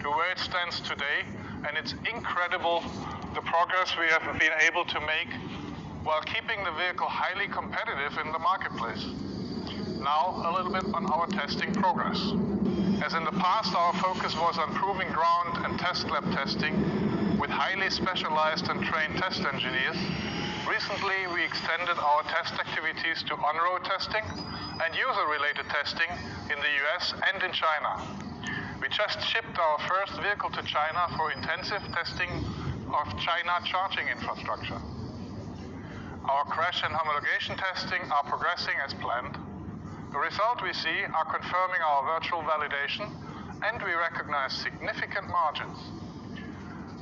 to where it stands today, and it's incredible the progress we have been able to make while keeping the vehicle highly competitive in the marketplace. Now, a little bit on our testing progress. As in the past, our focus was on proving ground and test lab testing with highly specialized and trained test engineers. Recently, we extended our test activities to on-road testing and user-related testing in the US and in China. We just shipped our first vehicle to China for intensive testing of China charging infrastructure. Our crash and homologation testing are progressing as planned. The results we see are confirming our virtual validation, and we recognize significant margins.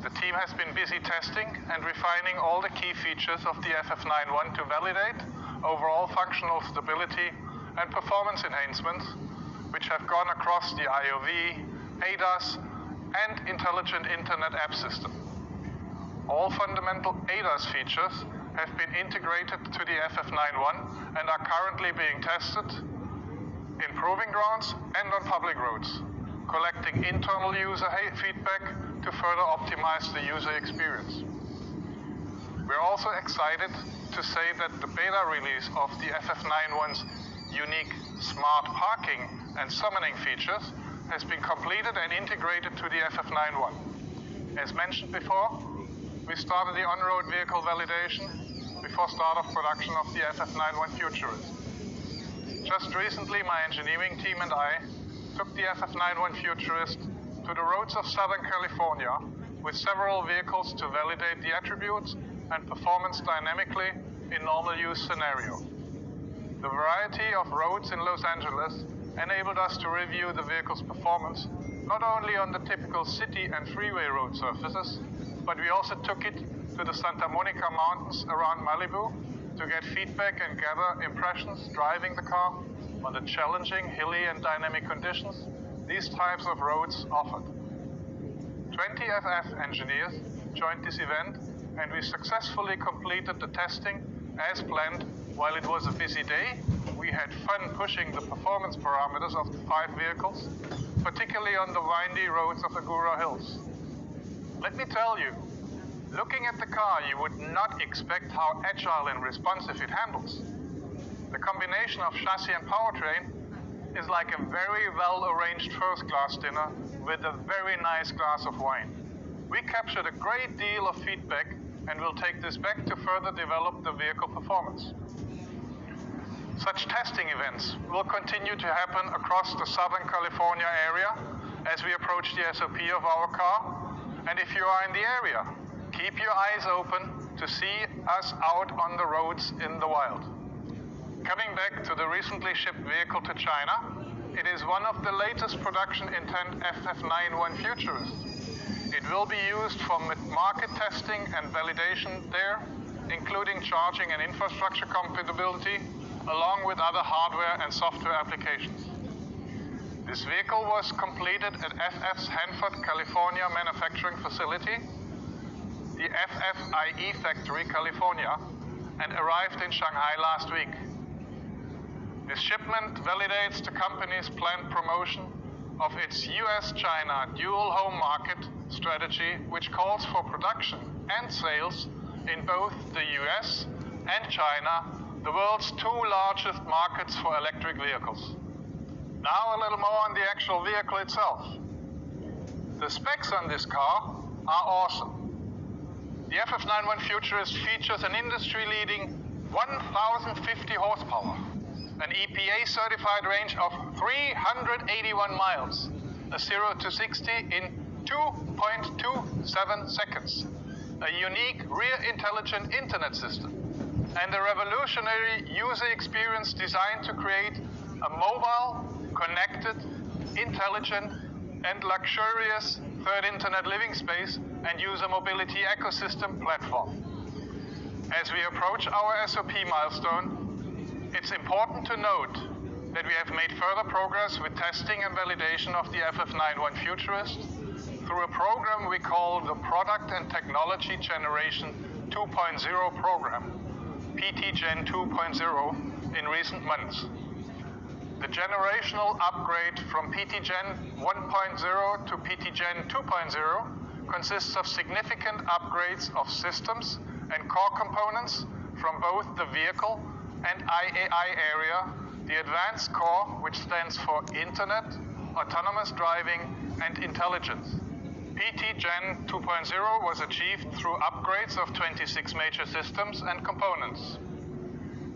The team has been busy testing and refining all the key features of the FF91 to validate overall functional stability and performance enhancements, which have gone across the IOV, ADAS, and Intelligent Internet App System. All fundamental ADAS features have been integrated to the FF91 and are currently being tested in proving grounds and on public roads, collecting internal user feedback to further optimize the user experience. We're also excited to say that the beta release of the FF91's unique smart parking and summoning features has been completed and integrated to the FF91. As mentioned before, we started the on-road vehicle validation before start of production of the FF91 Futurist. Just recently, my engineering team and I took the FF91 Futurist to the roads of Southern California with several vehicles to validate the attributes and performance dynamically in normal use scenario. The variety of roads in Los Angeles enabled us to review the vehicle's performance not only on the typical city and freeway road surfaces, but we also took it to the Santa Monica Mountains around Malibu to get feedback and gather impressions driving the car on the challenging, hilly and dynamic conditions these types of roads offered. 20 FF engineers joined this event, and we successfully completed the testing as planned. While it was a busy day, we had fun pushing the performance parameters of the 5 vehicles, particularly on the windy roads of the Gura Hills. Let me tell you, looking at the car, you would not expect how agile and responsive it handles. The combination of chassis and powertrain is like a very well-arranged first-class dinner with a very nice glass of wine. We captured a great deal of feedback and will take this back to further develop the vehicle performance. Such testing events will continue to happen across the Southern California area as we approach the SOP of our car. And if you are in the area, keep your eyes open to see us out on the roads in the wild. Coming back to the recently shipped vehicle to China, it is one of the latest production intent FF91 Futurists. It will be used for market testing and validation there, including charging and infrastructure compatibility, along with other hardware and software applications. This vehicle was completed at FF's Hanford, California manufacturing facility, the ffie factory, California, and arrived in Shanghai last week. This shipment validates the company's planned promotion of its US-China dual home market strategy, which calls for production and sales in both the US and China, the world's 2 largest markets for electric vehicles. Now a little more on the actual vehicle itself. The specs on this car are awesome. The FF91 Futurist features an industry-leading 1,050 horsepower, an EPA-certified range of 381 miles, a 0 to 60 in 2.27 seconds, a unique rear intelligent internet system, and a revolutionary user experience designed to create a mobile, connected, intelligent, and luxurious third internet living space and user mobility ecosystem platform. As we approach our SOP milestone, it's important to note that we have made further progress with testing and validation of the FF91 Futurist through a program we call the Product and Technology Generation 2.0 program, PT Gen 2.0, in recent months. The generational upgrade from PT Gen 1.0 to PT Gen 2.0 consists of significant upgrades of systems and core components from both the vehicle and IAI area, the advanced core, which stands for Internet, autonomous driving, and intelligence. PT Gen 2.0 was achieved through upgrades of 26 major systems and components.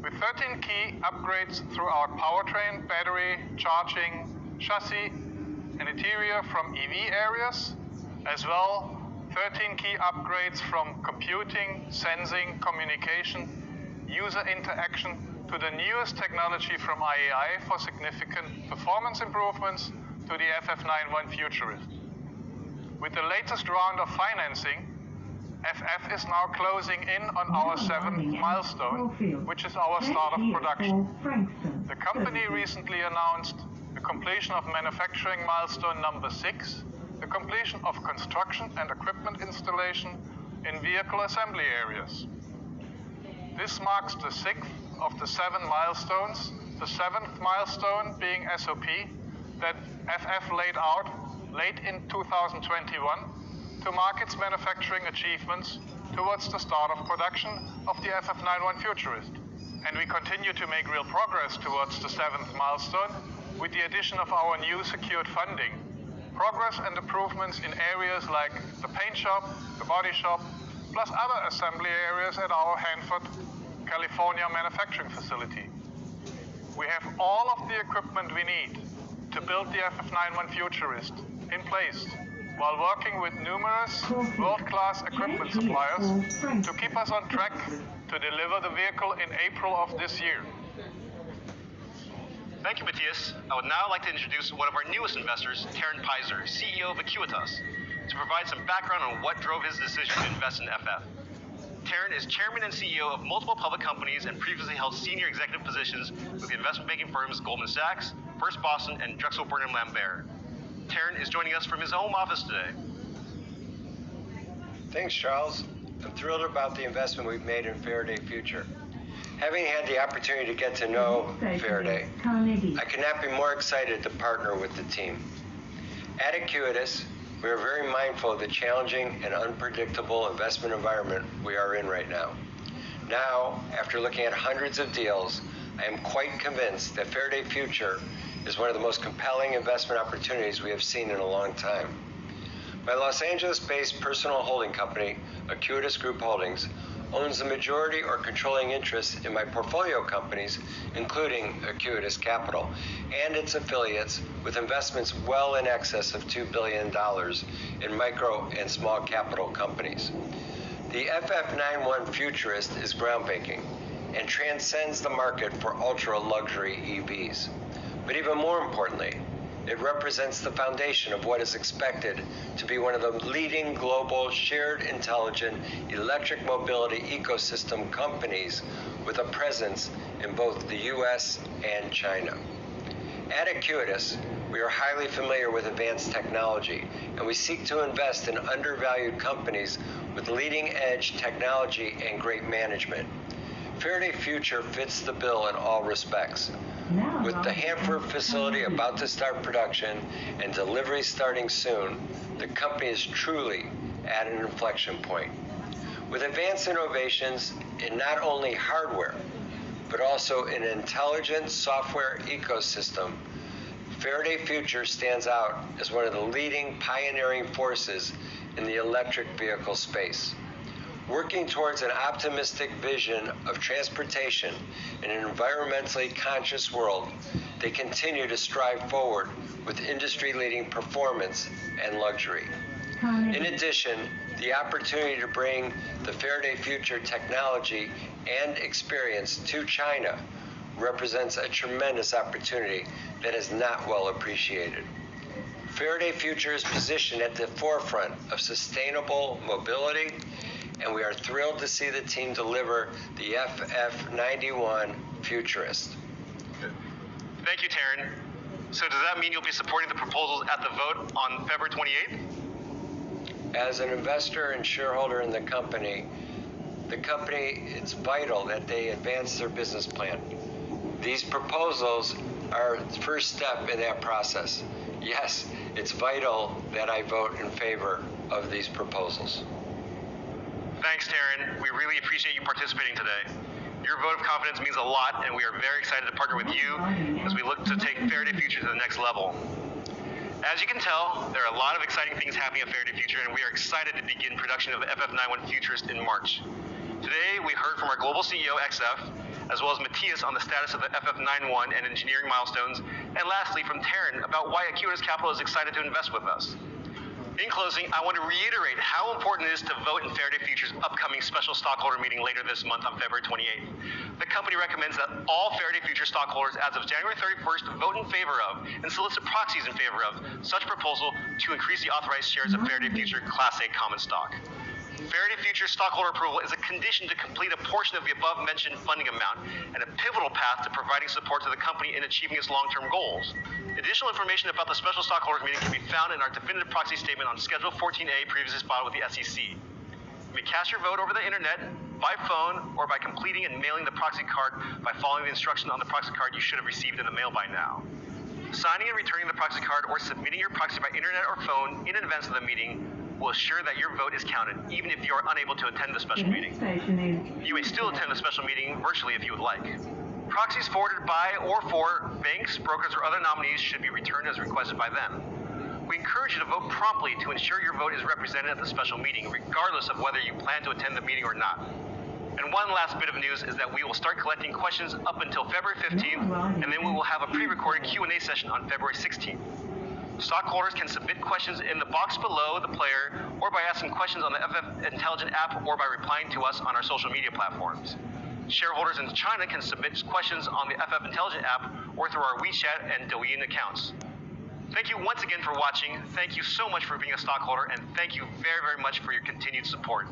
With 13 key upgrades throughout powertrain, battery, charging, chassis, and interior from EV areas, as well 13 key upgrades from computing, sensing, communication, user interaction to the newest technology from IAI for significant performance improvements to the FF91 Futurist. With the latest round of financing, FF is now closing in on our 7th milestone, which is our start of production. The company recently announced the completion of manufacturing milestone number 6, the completion of construction and equipment installation in vehicle assembly areas. This marks the 6th of the 7 milestones, the 7th milestone being SOP that FF laid out late in 2021 to mark its manufacturing achievements towards the start of production of the FF91 Futurist. And we continue to make real progress towards the 7th milestone with the addition of our new secured funding, progress and improvements in areas like the paint shop, the body shop, plus other assembly areas at our Hanford, California manufacturing facility. We have all of the equipment we need to build the FF91 Futurist in place while working with numerous world-class equipment suppliers to keep us on track to deliver the vehicle in April of this year. Thank you, Matthias. I would now like to introduce one of our newest investors, Taryn Pizer, CEO of Acuitas, to provide some background on what drove his decision to invest in FF. Taryn is chairman and CEO of multiple public companies and previously held senior executive positions with the investment banking firms Goldman Sachs, First Boston, and Drexel Burnham Lambert. Taryn is joining us from his home office today. Thanks, Charles. I'm thrilled about the investment we've made in Faraday Future. Having had the opportunity to get to know Faraday, I could not be more excited to partner with the team. At Acuitas, we are very mindful of the challenging and unpredictable investment environment we are in right now. Now, after looking at hundreds of deals, I am quite convinced that Faraday Future is one of the most compelling investment opportunities we have seen in a long time. My Los Angeles-based personal holding company, Acuitas Group Holdings, owns the majority or controlling interest in my portfolio companies, including Acuitas Capital, and its affiliates with investments well in excess of $2 billion in micro and small capital companies. The FF91 Futurist is groundbreaking and transcends the market for ultra-luxury EVs. But even more importantly, it represents the foundation of what is expected to be one of the leading global shared intelligent electric mobility ecosystem companies with a presence in both the US and China. At Acuitas, we are highly familiar with advanced technology, and we seek to invest in undervalued companies with leading-edge technology and great management. Faraday Future fits the bill in all respects. With the Hanford facility about to start production and delivery starting soon, the company is truly at an inflection point. With advanced innovations in not only hardware, but also in an intelligent software ecosystem, Faraday Future stands out as one of the leading pioneering forces in the electric vehicle space. Working towards an optimistic vision of transportation in an environmentally conscious world, they continue to strive forward with industry-leading performance and luxury. In addition, the opportunity to bring the Faraday Future technology and experience to China represents a tremendous opportunity that is not well appreciated. Faraday Future is positioned at the forefront of sustainable mobility, and we are thrilled to see the team deliver the FF91 Futurist. Thank you, Taryn. So does that mean you'll be supporting the proposals at the vote on February 28th? As an investor and shareholder in the company, it's vital that they advance their business plan. These proposals our first step in that process. Yes, it's vital that I vote in favor of these proposals. Thanks, Taryn. We really appreciate you participating today. Your vote of confidence means a lot, and we are very excited to partner with you as we look to take Faraday Future to the next level. As you can tell, there are a lot of exciting things happening at Faraday Future, and we are excited to begin production of the FF91 Futurist in March. Today, we heard from our global CEO, XF, as well as Matthias on the status of the FF91 and engineering milestones, and lastly, from Taryn about why Acuitas Capital is excited to invest with us. In closing, I want to reiterate how important it is to vote in Faraday Future's upcoming special stockholder meeting later this month on February 28th. The company recommends that all Faraday Future stockholders as of January 31st vote in favor of and solicit proxies in favor of such proposal to increase the authorized shares of Faraday Future Class A common stock. Faraday Future stockholder approval is a condition to complete a portion of the above-mentioned funding amount and a pivotal path to providing support to the company in achieving its long-term goals. Additional information about the special stockholders meeting can be found in our definitive proxy statement on Schedule 14A previously filed with the SEC. You may cast your vote over the internet, by phone, or by completing and mailing the proxy card by following the instructions on the proxy card you should have received in the mail by now. Signing and returning the proxy card or submitting your proxy by internet or phone in advance of the meeting will assure that your vote is counted, even if you are unable to attend the special meeting. You may still attend the special meeting virtually if you would like. Proxies forwarded by or for banks, brokers, or other nominees should be returned as requested by them. We encourage you to vote promptly to ensure your vote is represented at the special meeting, regardless of whether you plan to attend the meeting or not. And one last bit of news is that we will start collecting questions up until February 15th, and then we will have a pre-recorded Q&A session on February 16th. Stockholders can submit questions in the box below the player or by asking questions on the FF Intelligent app or by replying to us on our social media platforms. Shareholders in China can submit questions on the FF Intelligent app or through our WeChat and Douyin accounts. Thank you once again for watching. Thank you so much for being a stockholder, and thank you very, very much for your continued support.